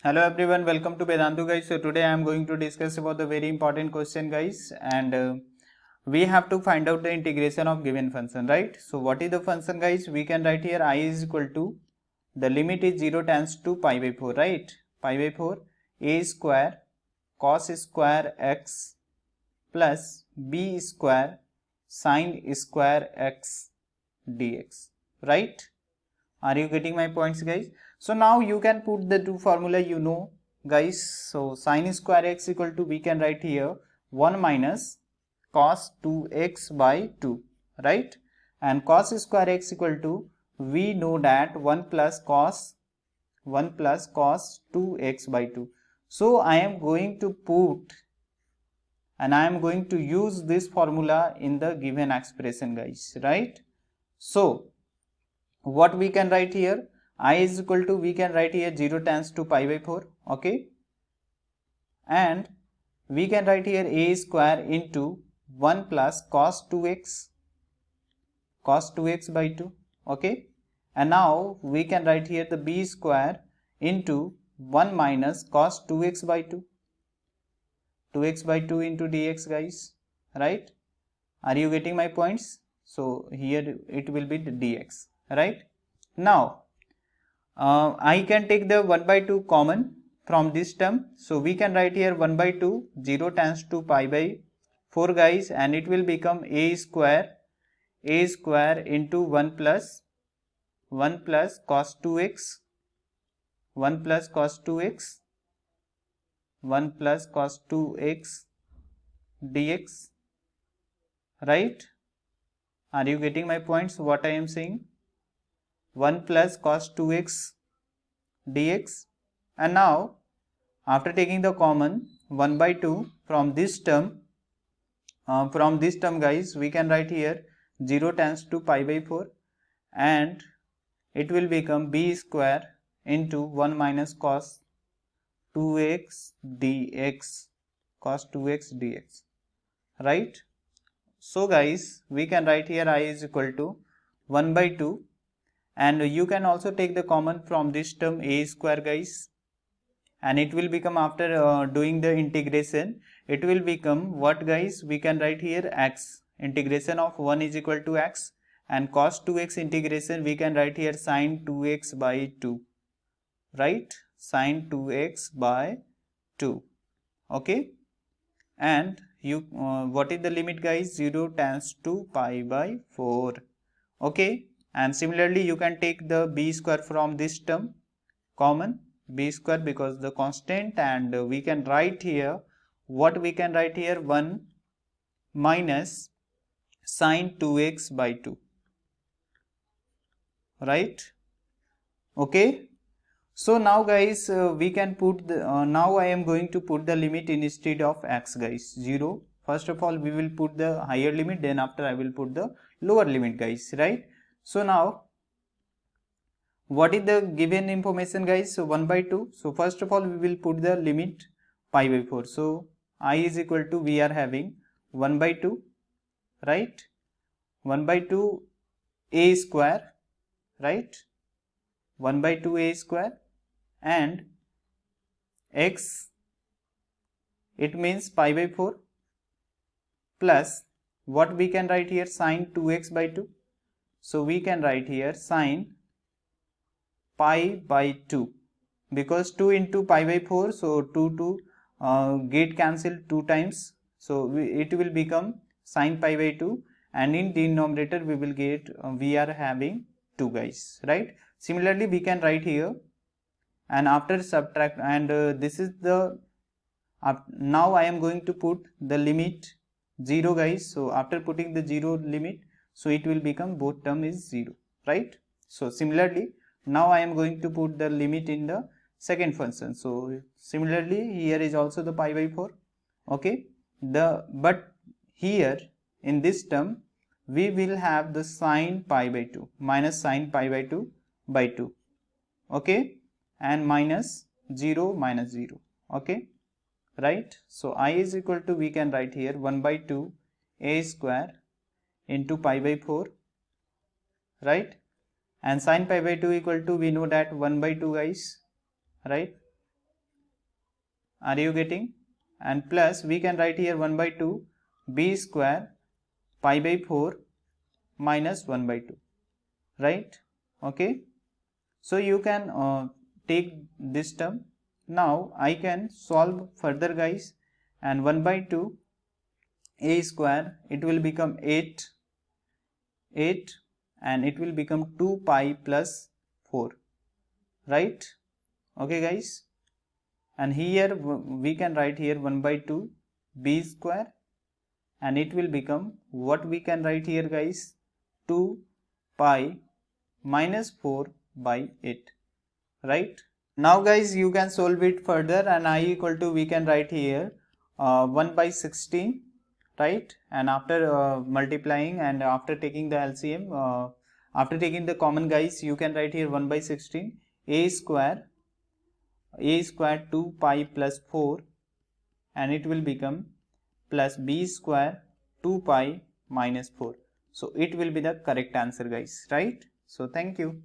Hello everyone, welcome to Vedantu guys. So today I am going to discuss about the very important question guys, and we have to find out the integration of given function, right? So what is the function guys? We can write here I is equal to, the limit is 0 tends to pi by 4, right? Pi by 4 a square cos square x plus b square sin square x dx, right? Are you getting my points guys? So now you can put the two formula guys. So sin square x equal to, we can write here 1 minus cos 2x by 2, right? And cos square x equal to, we know that 1 plus cos 2x by 2. So I am going to put and I am going to use this formula in the given expression guys, right? So what we can write here, I is equal to, we can write here 0 tends to pi by 4, okay, and we can write here a square into 1 plus cos 2x by 2, okay, and now we can write here the b square into 1 minus cos 2x by 2 into dx guys, right? Are you getting my points? So here it will be the dx, right? Now I can take the 1 by 2 common from this term. So we can write here 1 by 2, 0 tends to pi by 4 guys, and it will become a square into 1 plus cos 2x 1 plus cos 2x dx, right? Are you getting my points what I am saying? 1 plus cos 2x dx, and now after taking the common 1 by 2 from this term guys, we can write here 0 tends to pi by 4, and it will become b square into 1 minus cos 2x dx, right? So guys, we can write here I is equal to 1 by 2, and you can also take the common from this term a square guys, and it will become, after doing the integration, it will become what guys? We can write here x, integration of 1 is equal to x, and cos 2x integration we can write here sin 2x by 2, right? Sin 2x by 2, okay, and you what is the limit guys? 0 tends to pi by 4, okay, and similarly you can take the b square from this term common, b square because the constant, and we can write here, what we can write here, 1 minus sin 2x by 2, right? Okay, so now guys, we can put the now I am going to put the limit instead of x guys, 0. First of all we will put the higher limit, then after I will put the lower limit guys, right? So now what is the given information guys? So 1 by 2. So first of all we will put the limit pi by 4. So I is equal to, we are having 1 by 2, right? 1 by 2 a square, right? 1 by 2 a square, and x, it means pi by 4, plus what we can write here, sin 2x by 2. So we can write here sin pi by 2, because 2 into pi by 4, so 2 get cancelled 2 times, so it will become sin pi by 2, and in denominator we will get we are having 2 guys, right? Similarly we can write here, and after subtract, and this is the now I am going to put the limit 0 guys. So after putting the 0 limit, so it will become both term is 0, right? So similarly now I am going to put the limit in the second function. So similarly here is also the pi by 4, okay, but here in this term we will have the sin pi by 2 minus sin pi by 2 by 2, okay, and minus 0 minus 0, okay, right? So I is equal to, we can write here 1 by 2 a square into pi by 4, right? And sin pi by 2 equal to, we know that 1 by 2 guys, right? Are you getting? And plus we can write here 1 by 2 b square pi by 4 minus 1 by 2, right? Okay, so you can take this term. Now I can solve further guys, and 1 by 2 a square, it will become 8 and it will become 2 pi plus 4, right? Okay guys, and here we can write here 1 by 2 b square, and it will become, what we can write here guys, 2 pi minus 4 by 8, right? Now guys, you can solve it further, and I equal to, we can write here 1 by 16, right? And after multiplying and after taking the LCM, after taking the common guys, you can write here 1 by 16 a square 2 pi plus 4, and it will become plus b square 2 pi minus 4. So it will be the correct answer guys, right? So thank you.